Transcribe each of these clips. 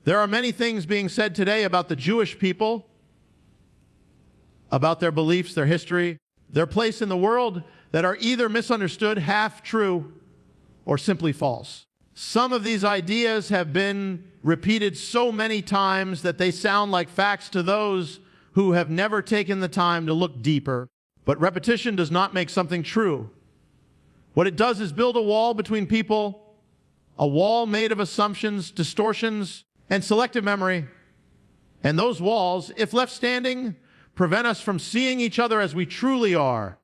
There are many things being said today about the Jewish people, about their beliefs, their history, their place in the world, that are either misunderstood, half true, or simply false. Some of these ideas have been repeated so many times that they sound like facts to those who have never taken the time to look deeper. But repetition does not make something true. What it does is build a wall between people, a wall made of assumptions, distortions, and selective memory. And those walls, if left standing, prevent us from seeing each other as we truly are.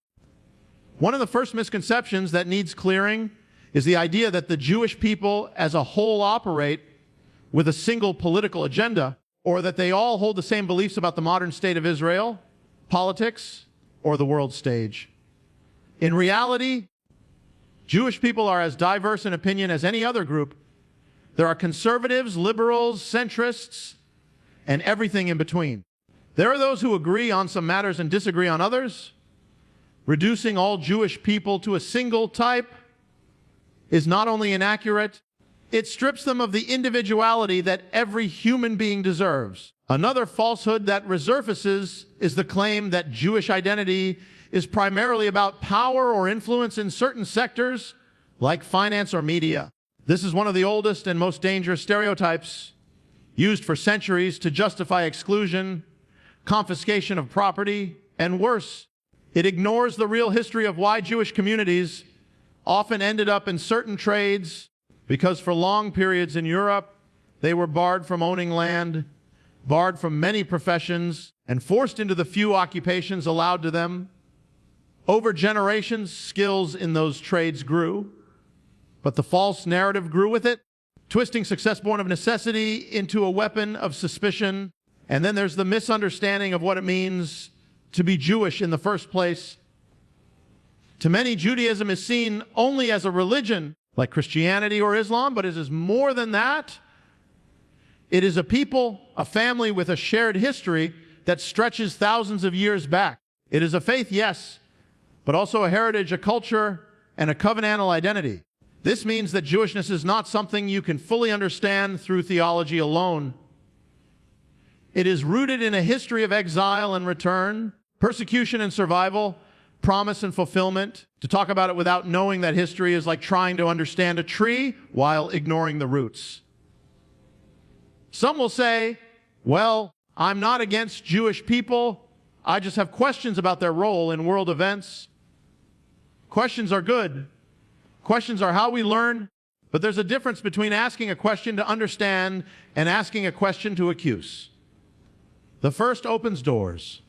One of the first misconceptions that needs clearing is the idea that the Jewish people as a whole operate with a single political agenda, or that they all hold the same beliefs about the modern state of Israel, politics, or the world stage. In reality, Jewish people are as diverse in opinion as any other group. There are conservatives, liberals, centrists, and everything in between. There are those who agree on some matters and disagree on others. Reducing all Jewish people to a single type is not only inaccurate, it strips them of the individuality that every human being deserves. Another falsehood that resurfaces is the claim that Jewish identity is primarily about power or influence in certain sectors, like finance or media. This is one of the oldest and most dangerous stereotypes, used for centuries to justify exclusion, confiscation of property, and worse, it ignores the real history of why Jewish communities often ended up in certain trades, because for long periods in Europe, they were barred from owning land, barred from many professions, and forced into the few occupations allowed to them. Over generations, skills in those trades grew, but the false narrative grew with it, twisting success born of necessity into a weapon of suspicion. And then there's the misunderstanding of what it means to be Jewish in the first place. To many, Judaism is seen only as a religion, like Christianity or Islam, but it is more than that. It is a people, a family with a shared history that stretches thousands of years back. It is a faith, yes, but also a heritage, a culture, and a covenantal identity. This means that Jewishness is not something you can fully understand through theology alone. It is rooted in a history of exile and return, persecution and survival, promise and fulfillment. To talk about it without knowing that history is like trying to understand a tree while ignoring the roots. Some will say, well, I'm not against Jewish people. I just have questions about their role in world events. Questions are good. Questions are how we learn. But there's a difference between asking a question to understand and asking a question to accuse. The first opens doors.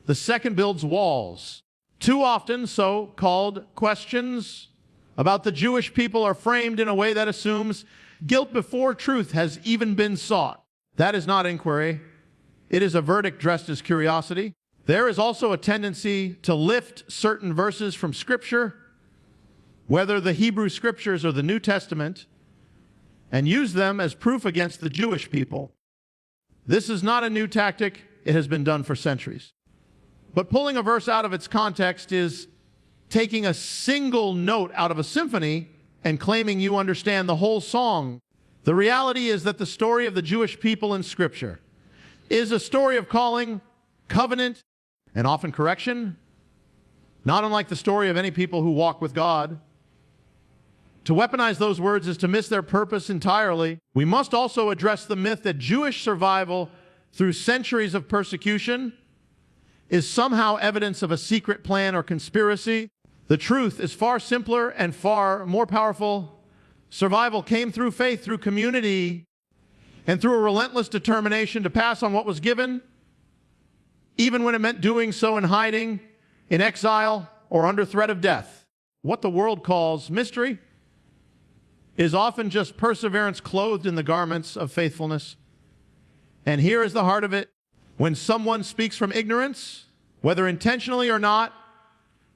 The second builds walls. Too often, so-called questions about the Jewish people are framed in a way that assumes guilt before truth has even been sought. That is not inquiry. It is a verdict dressed as curiosity. There is also a tendency to lift certain verses from Scripture, whether the Hebrew Scriptures or the New Testament, and use them as proof against the Jewish people. This is not a new tactic. It has been done for centuries. But pulling a verse out of its context is taking a single note out of a symphony and claiming you understand the whole song. The reality is that the story of the Jewish people in Scripture is a story of calling, covenant, and often correction, not unlike the story of any people who walk with God. To weaponize those words is to miss their purpose entirely. We must also address the myth that Jewish survival through centuries of persecution is somehow evidence of a secret plan or conspiracy. The truth is far simpler and far more powerful. Survival came through faith, through community, and through a relentless determination to pass on what was given, even when it meant doing so in hiding, in exile, or under threat of death. What the world calls mystery is often just perseverance clothed in the garments of faithfulness. And here is the heart of it. When someone speaks from ignorance, whether intentionally or not,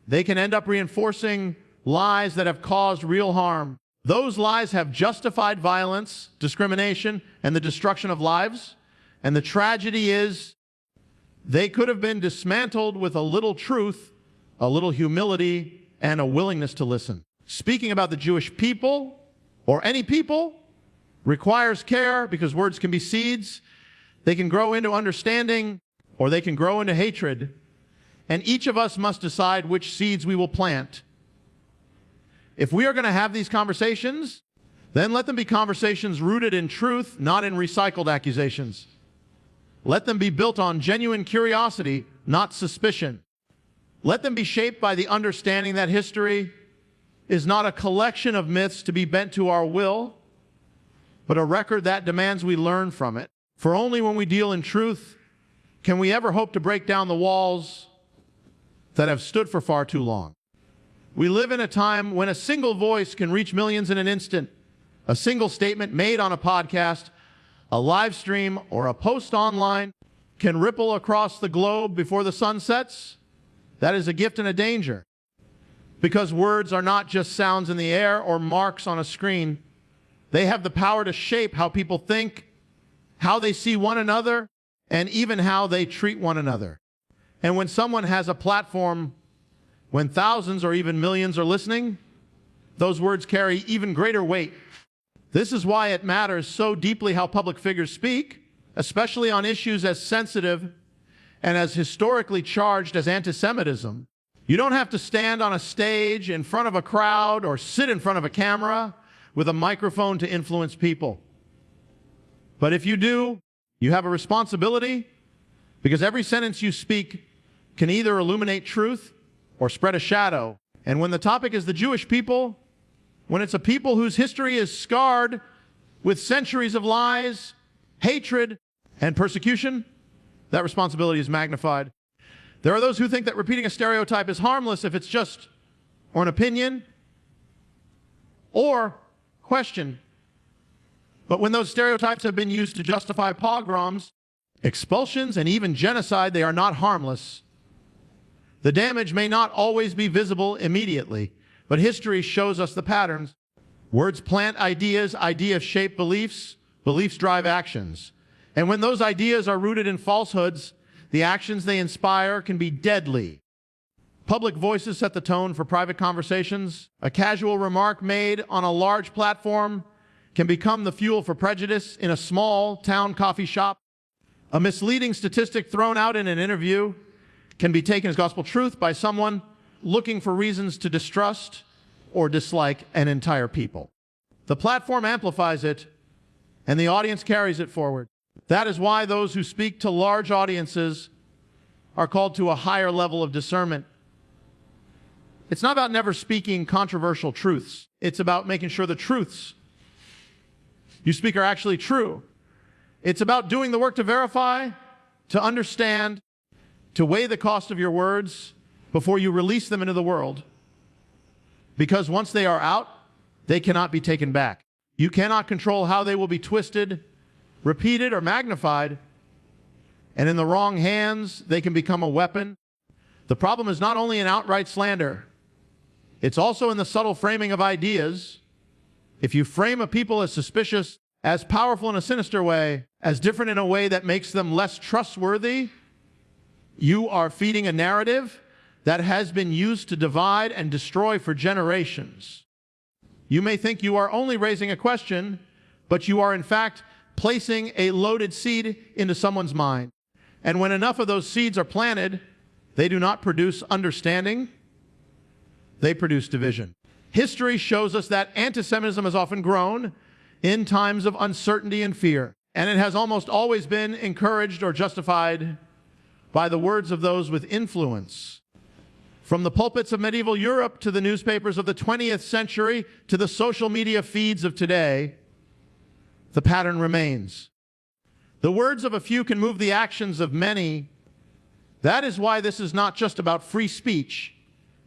they can end up reinforcing lies that have caused real harm. Those lies have justified violence, discrimination, and the destruction of lives. And the tragedy is they could have been dismantled with a little truth, a little humility, and a willingness to listen. Speaking about the Jewish people, or any people, requires care because words can be seeds. They can grow into understanding or they can grow into hatred. And each of us must decide which seeds we will plant. If we are going to have these conversations, then let them be conversations rooted in truth, not in recycled accusations. Let them be built on genuine curiosity, not suspicion. Let them be shaped by the understanding that history is not a collection of myths to be bent to our will, but a record that demands we learn from it. For only when we deal in truth can we ever hope to break down the walls that have stood for far too long. We live in a time when a single voice can reach millions in an instant. A single statement made on a podcast, a live stream, or a post online can ripple across the globe before the sun sets. That is a gift and a danger. Because words are not just sounds in the air or marks on a screen. They have the power to shape how people think, how they see one another, and even how they treat one another. And when someone has a platform, when thousands or even millions are listening, those words carry even greater weight. This is why it matters so deeply how public figures speak, especially on issues as sensitive and as historically charged as anti-Semitism. You don't have to stand on a stage in front of a crowd or sit in front of a camera with a microphone to influence people. But if you do, you have a responsibility, because every sentence you speak can either illuminate truth or spread a shadow. And when the topic is the Jewish people, when it's a people whose history is scarred with centuries of lies, hatred, and persecution, that responsibility is magnified. There are those who think that repeating a stereotype is harmless if it's just or an opinion or question. But when those stereotypes have been used to justify pogroms, expulsions, and even genocide, they are not harmless. The damage may not always be visible immediately, but history shows us the patterns. Words plant ideas, ideas shape beliefs, beliefs drive actions. And when those ideas are rooted in falsehoods, the actions they inspire can be deadly. Public voices set the tone for private conversations. A casual remark made on a large platform can become the fuel for prejudice in a small town coffee shop. A misleading statistic thrown out in an interview can be taken as gospel truth by someone looking for reasons to distrust or dislike an entire people. The platform amplifies it, and the audience carries it forward. That is why those who speak to large audiences are called to a higher level of discernment. It's not about never speaking controversial truths. It's about making sure the truths you speak are actually true. It's about doing the work to verify, to understand, to weigh the cost of your words before you release them into the world. Because once they are out, they cannot be taken back. You cannot control how they will be twisted, repeated, or magnified. And in the wrong hands, they can become a weapon. The problem is not only in outright slander, it's also in the subtle framing of ideas. If you frame a people as suspicious, as powerful in a sinister way, as different in a way that makes them less trustworthy, you are feeding a narrative that has been used to divide and destroy for generations. You may think you are only raising a question, but you are in fact placing a loaded seed into someone's mind. And when enough of those seeds are planted, they do not produce understanding, they produce division. History shows us that anti-Semitism has often grown in times of uncertainty and fear, and it has almost always been encouraged or justified by the words of those with influence. From the pulpits of medieval Europe to the newspapers of the 20th century to the social media feeds of today, the pattern remains. The words of a few can move the actions of many. That is why this is not just about free speech.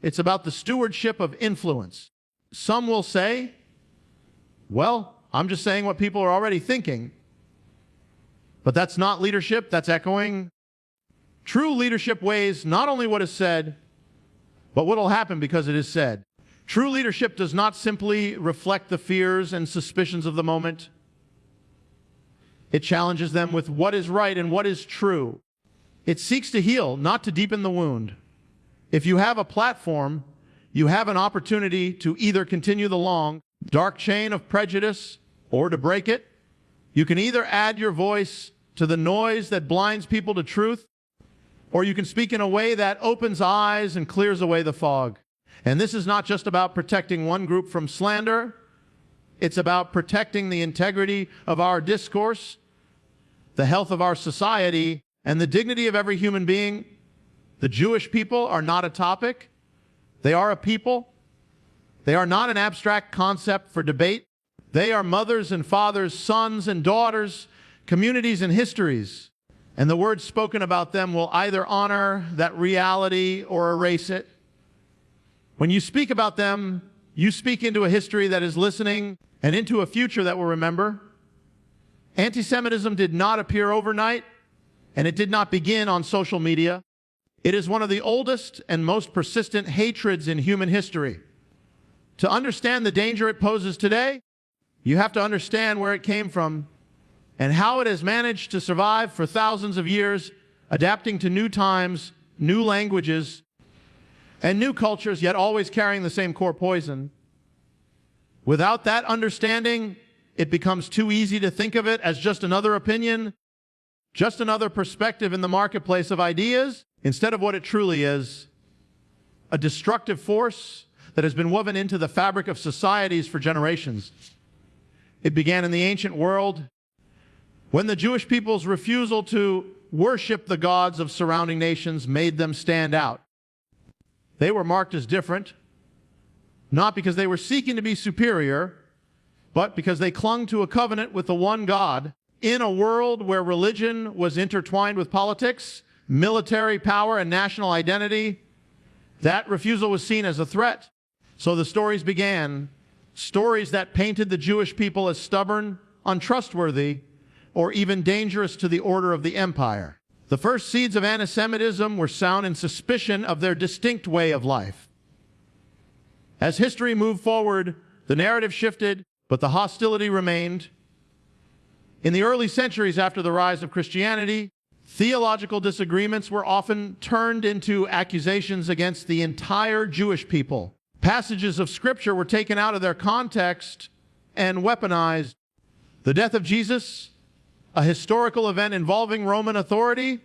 It's about the stewardship of influence. Some will say, well, I'm just saying what people are already thinking. But that's not leadership, that's echoing. True leadership weighs not only what is said, but what will happen because it is said. True leadership does not simply reflect the fears and suspicions of the moment. It challenges them with what is right and what is true. It seeks to heal, not to deepen the wound. If you have a platform, you have an opportunity to either continue the long, dark chain of prejudice or to break it. You can either add your voice to the noise that blinds people to truth, or you can speak in a way that opens eyes and clears away the fog. And this is not just about protecting one group from slander. It's about protecting the integrity of our discourse, the health of our society, and the dignity of every human being. The Jewish people are not a topic. They are a people. They are not an abstract concept for debate. They are mothers and fathers, sons and daughters, communities and histories. And the words spoken about them will either honor that reality or erase it. When you speak about them, you speak into a history that is listening and into a future that will remember. Anti-Semitism did not appear overnight, and it did not begin on social media. It is one of the oldest and most persistent hatreds in human history. To understand the danger it poses today, you have to understand where it came from and how it has managed to survive for thousands of years, adapting to new times, new languages, and new cultures, yet always carrying the same core poison. Without that understanding, it becomes too easy to think of it as just another opinion, just another perspective in the marketplace of ideas, instead of what it truly is, a destructive force that has been woven into the fabric of societies for generations. It began in the ancient world when the Jewish people's refusal to worship the gods of surrounding nations made them stand out. They were marked as different, not because they were seeking to be superior, but because they clung to a covenant with the one God in a world where religion was intertwined with politics, military power, and national identity. That refusal was seen as a threat. So the stories began, stories that painted the Jewish people as stubborn, untrustworthy, or even dangerous to the order of the empire. The first seeds of anti-Semitism were sown in suspicion of their distinct way of life. As history moved forward, the narrative shifted, but the hostility remained. In the early centuries after the rise of Christianity, theological disagreements were often turned into accusations against the entire Jewish people. Passages of Scripture were taken out of their context and weaponized. The death of Jesus, a historical event involving Roman authority,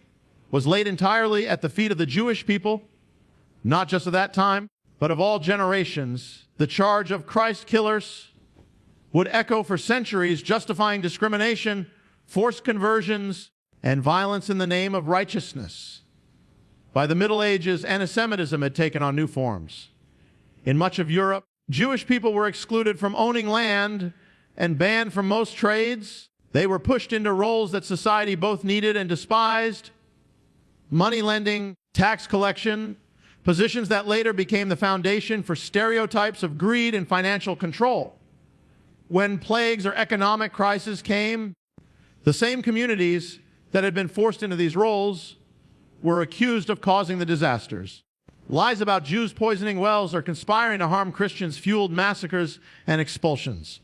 was laid entirely at the feet of the Jewish people, not just of that time, but of all generations. The charge of Christ killers would echo for centuries, justifying discrimination, forced conversions, and violence in the name of righteousness. By the Middle Ages, anti-Semitism had taken on new forms. In much of Europe, Jewish people were excluded from owning land and banned from most trades. They were pushed into roles that society both needed and despised: money lending, tax collection, positions that later became the foundation for stereotypes of greed and financial control. When plagues or economic crises came, the same communities that had been forced into these roles were accused of causing the disasters. Lies about Jews poisoning wells or conspiring to harm Christians fueled massacres and expulsions.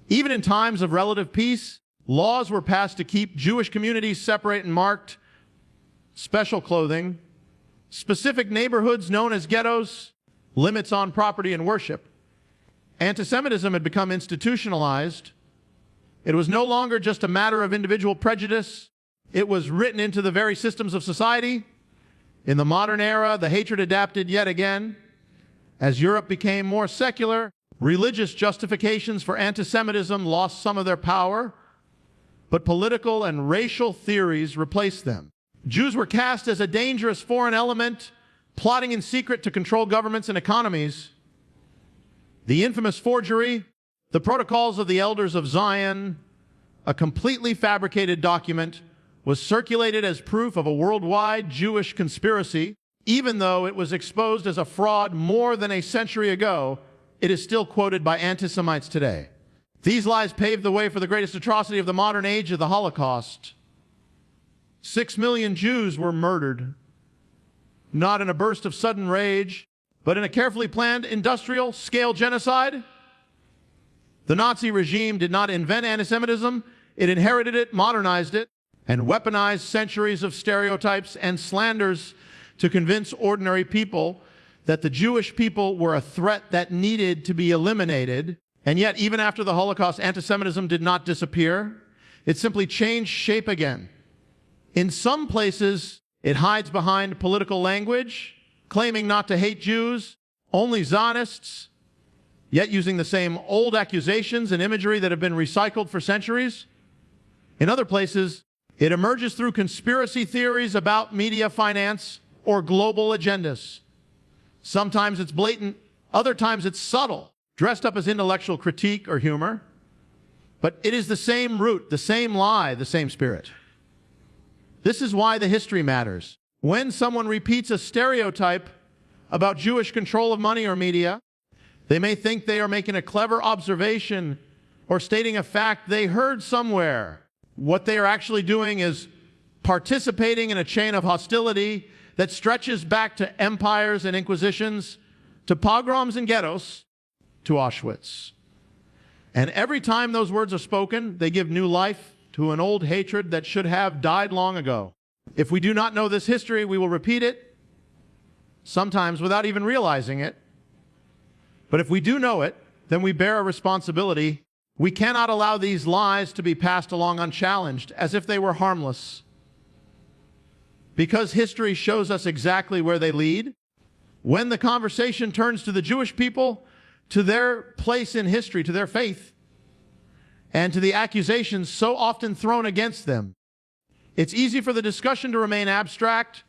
Even in times of relative peace, laws were passed to keep Jewish communities separate and marked special clothing, specific neighborhoods known as ghettos, limits on property and worship. Anti-Semitism had become institutionalized. It was no longer just a matter of individual prejudice. It was written into the very systems of society. In the modern era, the hatred adapted yet again. As Europe became more secular, religious justifications for anti-Semitism lost some of their power, but political and racial theories replaced them. Jews were cast as a dangerous foreign element, plotting in secret to control governments and economies. The infamous forgery, the Protocols of the Elders of Zion, a completely fabricated document, was circulated as proof of a worldwide Jewish conspiracy. Even though it was exposed as a fraud more than a century ago, it is still quoted by anti-Semites today. These lies paved the way for the greatest atrocity of the modern age of the Holocaust. 6 million Jews were murdered, not in a burst of sudden rage, but in a carefully planned industrial-scale genocide. The Nazi regime did not invent anti-Semitism. It inherited it, modernized it, and weaponized centuries of stereotypes and slanders to convince ordinary people that the Jewish people were a threat that needed to be eliminated. And yet, even after the Holocaust, anti-Semitism did not disappear. It simply changed shape again. In some places, it hides behind political language, claiming not to hate Jews, only Zionists, yet using the same old accusations and imagery that have been recycled for centuries. In other places, it emerges through conspiracy theories about media finance or global agendas. Sometimes it's blatant, other times it's subtle, dressed up as intellectual critique or humor. But it is the same root, the same lie, the same spirit. This is why the history matters. When someone repeats a stereotype about Jewish control of money or media, they may think they are making a clever observation or stating a fact they heard somewhere. What they are actually doing is participating in a chain of hostility that stretches back to empires and inquisitions, to pogroms and ghettos, to Auschwitz. And every time those words are spoken, they give new life to an old hatred that should have died long ago. If we do not know this history, we will repeat it, sometimes without even realizing it. But if we do know it, then we bear a responsibility. We cannot allow these lies to be passed along unchallenged, as if they were harmless. Because history shows us exactly where they lead. When the conversation turns to the Jewish people, to their place in history, to their faith, and to the accusations so often thrown against them, it's easy for the discussion to remain abstract,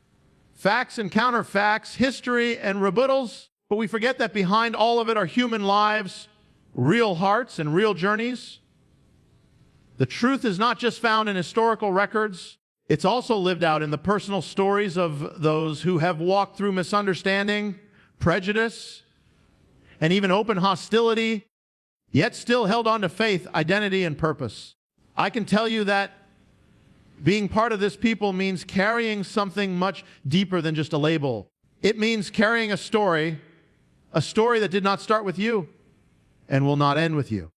facts and counterfacts, history and rebuttals, but we forget that behind all of it are human lives, real hearts, and real journeys. The truth is not just found in historical records, it's also lived out in the personal stories of those who have walked through misunderstanding, prejudice, and even open hostility, yet still held on to faith, identity, and purpose. I can tell you that being part of this people means carrying something much deeper than just a label. It means carrying a story that did not start with you and will not end with you.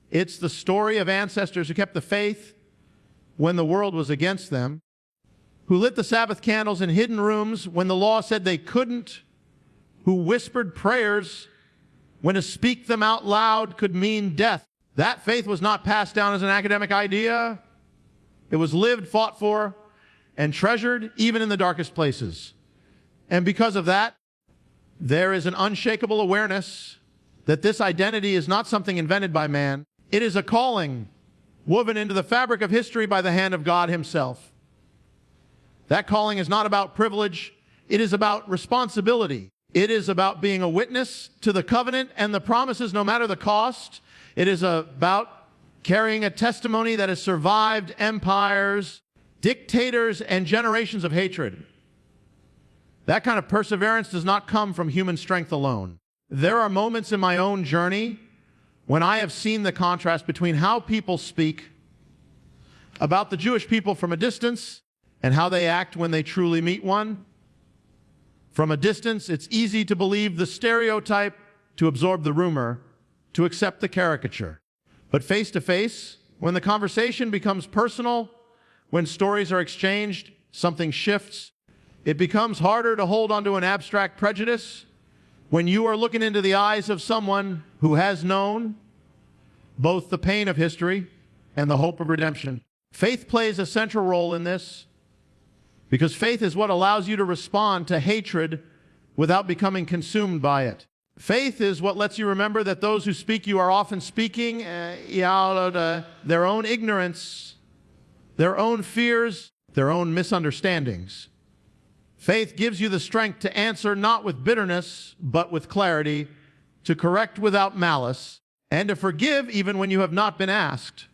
It's the story of ancestors who kept the faith when the world was against them, who lit the Sabbath candles in hidden rooms when the law said they couldn't, who whispered prayers when to speak them out loud could mean death. That faith was not passed down as an academic idea. It was lived, fought for, and treasured even in the darkest places. And because of that, there is an unshakable awareness that this identity is not something invented by man. It is a calling woven into the fabric of history by the hand of God himself. That calling is not about privilege. It is about responsibility. It is about being a witness to the covenant and the promises no matter the cost. It is about carrying a testimony that has survived empires, dictators, and generations of hatred. That kind of perseverance does not come from human strength alone. There are moments in my own journey when I have seen the contrast between how people speak about the Jewish people from a distance and how they act when they truly meet one. From a distance, it's easy to believe the stereotype, to absorb the rumor, to accept the caricature. But face to face, when the conversation becomes personal, when stories are exchanged, something shifts. It becomes harder to hold onto an abstract prejudice when you are looking into the eyes of someone who has known both the pain of history and the hope of redemption. Faith plays a central role in this because faith is what allows you to respond to hatred without becoming consumed by it. Faith is what lets you remember that those who speak you are often speaking out of their own ignorance, their own fears, their own misunderstandings. Faith gives you the strength to answer not with bitterness, but with clarity, to correct without malice, and to forgive even when you have not been asked.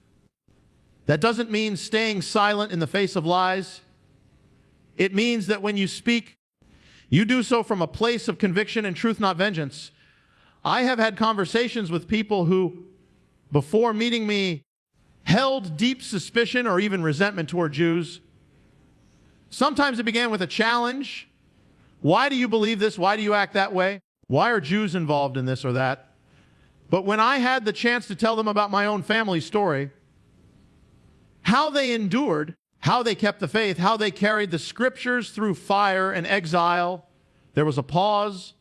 That doesn't mean staying silent in the face of lies. It means that when you speak, you do so from a place of conviction and truth, not vengeance. I have had conversations with people who, before meeting me, held deep suspicion or even resentment toward Jews. Sometimes it began with a challenge. Why do you believe this? Why do you act that way? Why are Jews involved in this or that? But when I had the chance to tell them about my own family story, how they endured, how they kept the faith, how they carried the scriptures through fire and exile, there was a pause.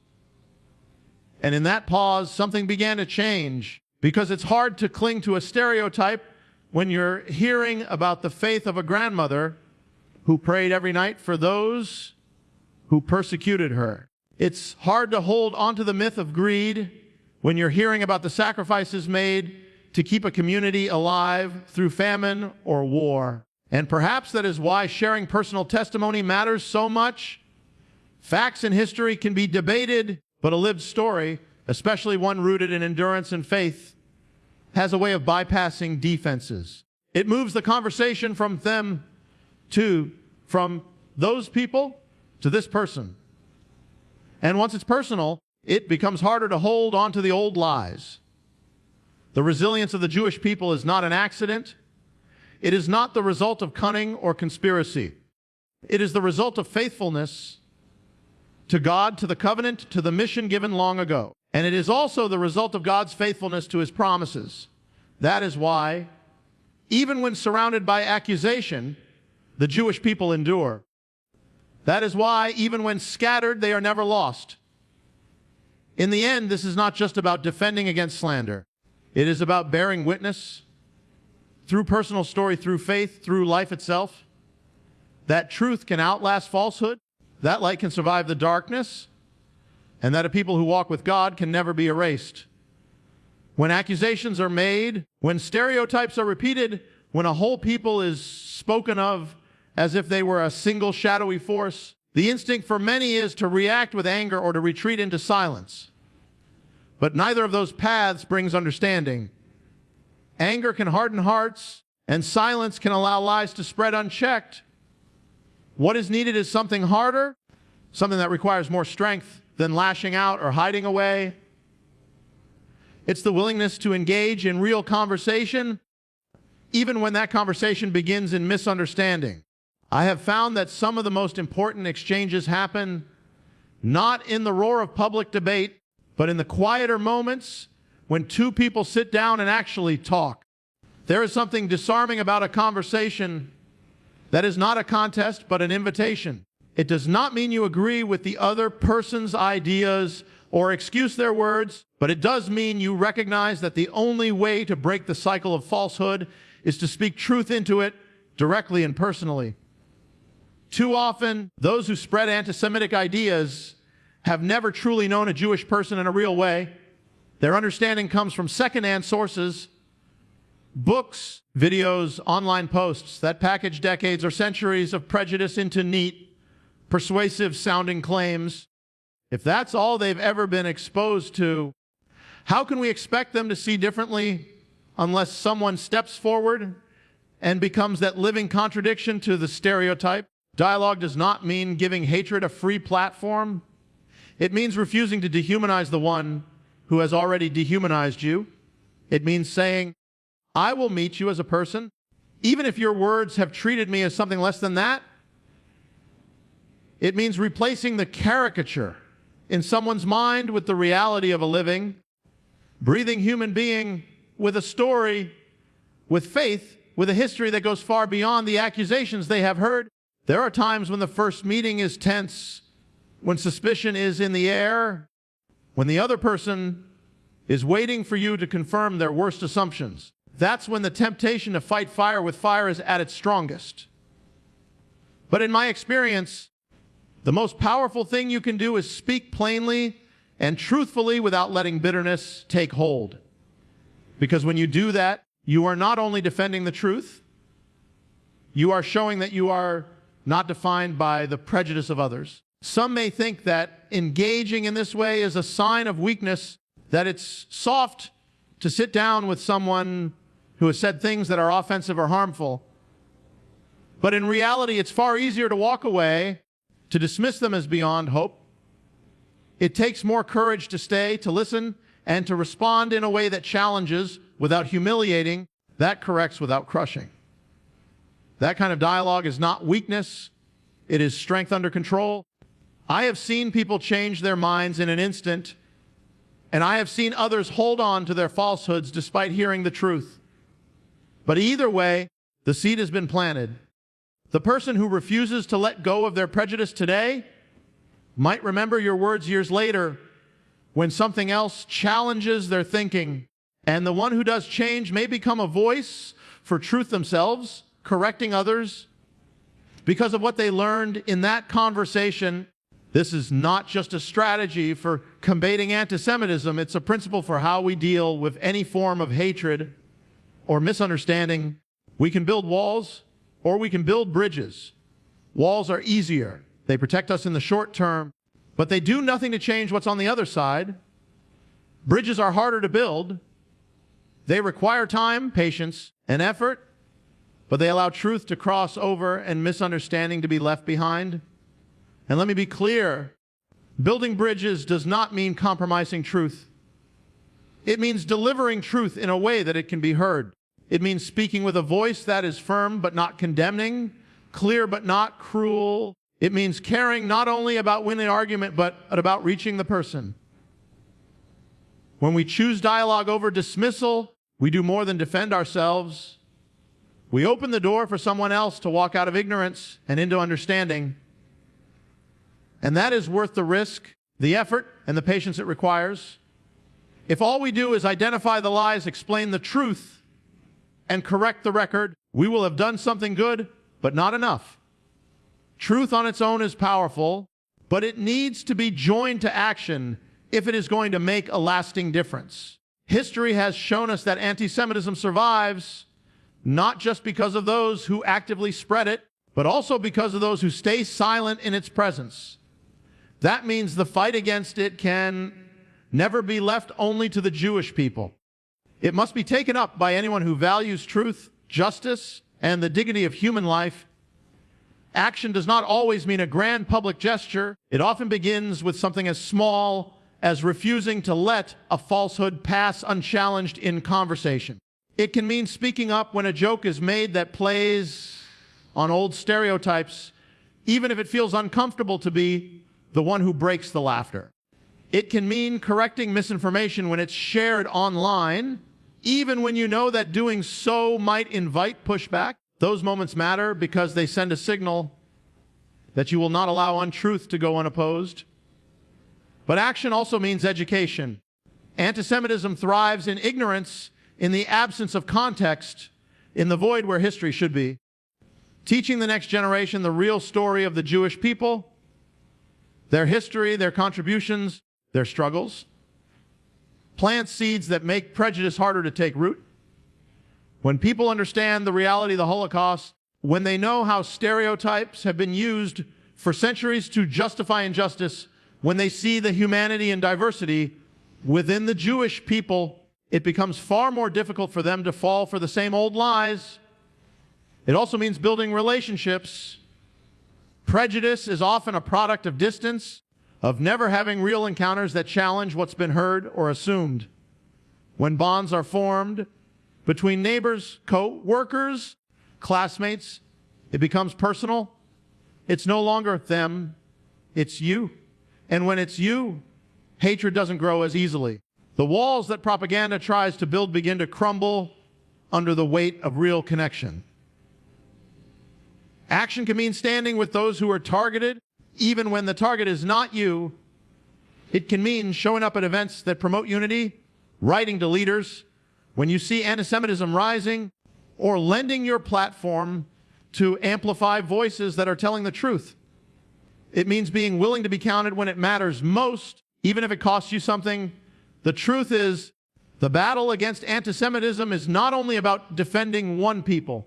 And in that pause, something began to change. Because it's hard to cling to a stereotype when you're hearing about the faith of a grandmother who prayed every night for those who persecuted her. It's hard to hold onto the myth of greed when you're hearing about the sacrifices made to keep a community alive through famine or war. And perhaps that is why sharing personal testimony matters so much. Facts and history can be debated, but a lived story, especially one rooted in endurance and faith, has a way of bypassing defenses. It moves the conversation from them to, from those people to this person. And once it's personal, it becomes harder to hold on to the old lies. The resilience of the Jewish people is not an accident. It is not the result of cunning or conspiracy. It is the result of faithfulness to God, to the covenant, to the mission given long ago. And it is also the result of God's faithfulness to his promises. That is why, even when surrounded by accusation, the Jewish people endure. That is why, even when scattered, they are never lost. In the end, this is not just about defending against slander. It is about bearing witness through personal story, through faith, through life itself, that truth can outlast falsehood, that light can survive the darkness, and that a people who walk with God can never be erased. When accusations are made, when stereotypes are repeated, when a whole people is spoken of as if they were a single shadowy force, the instinct for many is to react with anger or to retreat into silence. But neither of those paths brings understanding. Anger can harden hearts, and silence can allow lies to spread unchecked. What is needed is something harder, something that requires more strength than lashing out or hiding away. It's the willingness to engage in real conversation, even when that conversation begins in misunderstanding. I have found that some of the most important exchanges happen not in the roar of public debate, but in the quieter moments when two people sit down and actually talk. There is something disarming about a conversation that is not a contest, but an invitation. It does not mean you agree with the other person's ideas or excuse their words, but it does mean you recognize that the only way to break the cycle of falsehood is to speak truth into it directly and personally. Too often, those who spread anti-Semitic ideas have never truly known a Jewish person in a real way. Their understanding comes from secondhand sources, books, videos, online posts that package decades or centuries of prejudice into neat, persuasive-sounding claims. If that's all they've ever been exposed to, how can we expect them to see differently unless someone steps forward and becomes that living contradiction to the stereotype? Dialogue does not mean giving hatred a free platform. It means refusing to dehumanize the one who has already dehumanized you. It means saying, I will meet you as a person, even if your words have treated me as something less than that. It means replacing the caricature in someone's mind with the reality of a living, breathing human being with a story, with faith, with a history that goes far beyond the accusations they have heard. There are times when the first meeting is tense, when suspicion is in the air, when the other person is waiting for you to confirm their worst assumptions. That's when the temptation to fight fire with fire is at its strongest. But in my experience, the most powerful thing you can do is speak plainly and truthfully without letting bitterness take hold. Because when you do that, you are not only defending the truth, you are showing that you are not defined by the prejudice of others. Some may think that engaging in this way is a sign of weakness, that it's soft to sit down with someone who has said things that are offensive or harmful. But in reality, it's far easier to walk away, to dismiss them as beyond hope. It takes more courage to stay, to listen, and to respond in a way that challenges without humiliating, that corrects without crushing. That kind of dialogue is not weakness, it is strength under control. I have seen people change their minds in an instant, and I have seen others hold on to their falsehoods despite hearing the truth. But either way, the seed has been planted. The person who refuses to let go of their prejudice today might remember your words years later when something else challenges their thinking And the one who does change may become a voice for truth themselves, correcting others because of what they learned in that conversation. This is not just a strategy for combating anti-Semitism. It's a principle for how we deal with any form of hatred or misunderstanding. We can build walls or we can build bridges. Walls are easier. They protect us in the short term, but they do nothing to change what's on the other side. Bridges are harder to build. They require time, patience, and effort, but they allow truth to cross over and misunderstanding to be left behind. And let me be clear, building bridges does not mean compromising truth. It means delivering truth in a way that it can be heard. It means speaking with a voice that is firm but not condemning, clear but not cruel. It means caring not only about winning an argument but about reaching the person. When we choose dialogue over dismissal, we do more than defend ourselves. We open the door for someone else to walk out of ignorance and into understanding. And that is worth the risk, the effort, and the patience it requires. If all we do is identify the lies, explain the truth, and correct the record, we will have done something good, but not enough. Truth on its own is powerful, but it needs to be joined to action if it is going to make a lasting difference. History has shown us that anti-Semitism survives not just because of those who actively spread it, but also because of those who stay silent in its presence. That means the fight against it can never be left only to the Jewish people. It must be taken up by anyone who values truth, justice, and the dignity of human life. Action does not always mean a grand public gesture. It often begins with something as small as refusing to let a falsehood pass unchallenged in conversation. It can mean speaking up when a joke is made that plays on old stereotypes, even if it feels uncomfortable to be the one who breaks the laughter. It can mean correcting misinformation when it's shared online, even when you know that doing so might invite pushback. Those moments matter because they send a signal that you will not allow untruth to go unopposed. But action also means education. Anti-Semitism thrives in ignorance, in the absence of context, in the void where history should be. Teaching the next generation the real story of the Jewish people, their history, their contributions, their struggles, plants seeds that make prejudice harder to take root. When people understand the reality of the Holocaust, when they know how stereotypes have been used for centuries to justify injustice, when they see the humanity and diversity within the Jewish people, it becomes far more difficult for them to fall for the same old lies. It also means building relationships. Prejudice is often a product of distance, of never having real encounters that challenge what's been heard or assumed. When bonds are formed between neighbors, co-workers, classmates, it becomes personal. It's no longer them, it's you. And when it's you, hatred doesn't grow as easily. The walls that propaganda tries to build begin to crumble under the weight of real connection. Action can mean standing with those who are targeted, even when the target is not you. It can mean showing up at events that promote unity, writing to leaders when you see anti-Semitism rising, or lending your platform to amplify voices that are telling the truth. It means being willing to be counted when it matters most, even if it costs you something. The truth is, the battle against anti-Semitism is not only about defending one people.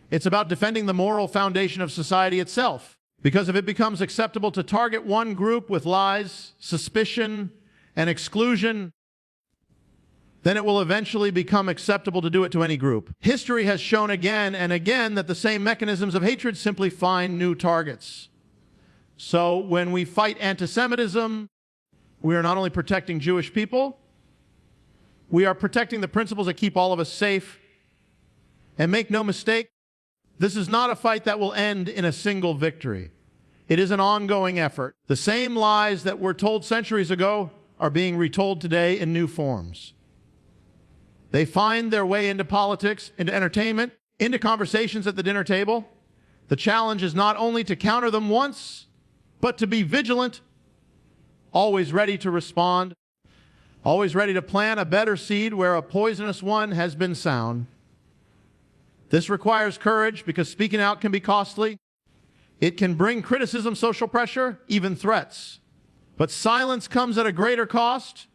It's about defending the moral foundation of society itself. Because if it becomes acceptable to target one group with lies, suspicion, and exclusion, then it will eventually become acceptable to do it to any group. History has shown again and again that the same mechanisms of hatred simply find new targets. So when we fight anti-Semitism, we are not only protecting Jewish people, we are protecting the principles that keep all of us safe. And make no mistake, this is not a fight that will end in a single victory. It is an ongoing effort. The same lies that were told centuries ago are being retold today in new forms. They find their way into politics, into entertainment, into conversations at the dinner table. The challenge is not only to counter them once, but to be vigilant, always ready to respond. always ready to plant a better seed where a poisonous one has been sown. This requires courage because speaking out can be costly. It can bring criticism, social pressure, even threats. But silence comes at a greater cost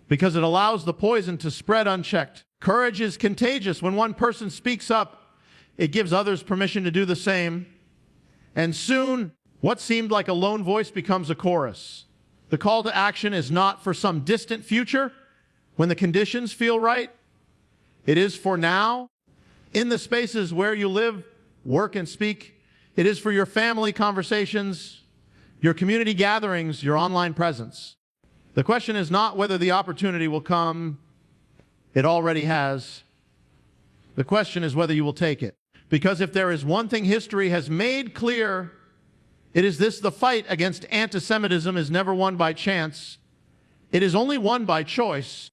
because it allows the poison to spread unchecked. Courage is contagious. When one person speaks up, it gives others permission to do the same. And soon, what seemed like a lone voice becomes a chorus. The call to action is not for some distant future when the conditions feel right. It is for now, in the spaces where you live, work, and speak. It is for your family conversations, your community gatherings, your online presence. The question is not whether the opportunity will come. It already has. The question is whether you will take it. Because if there is one thing history has made clear, it is this: the fight against anti-Semitism is never won by chance. It is only won by choice.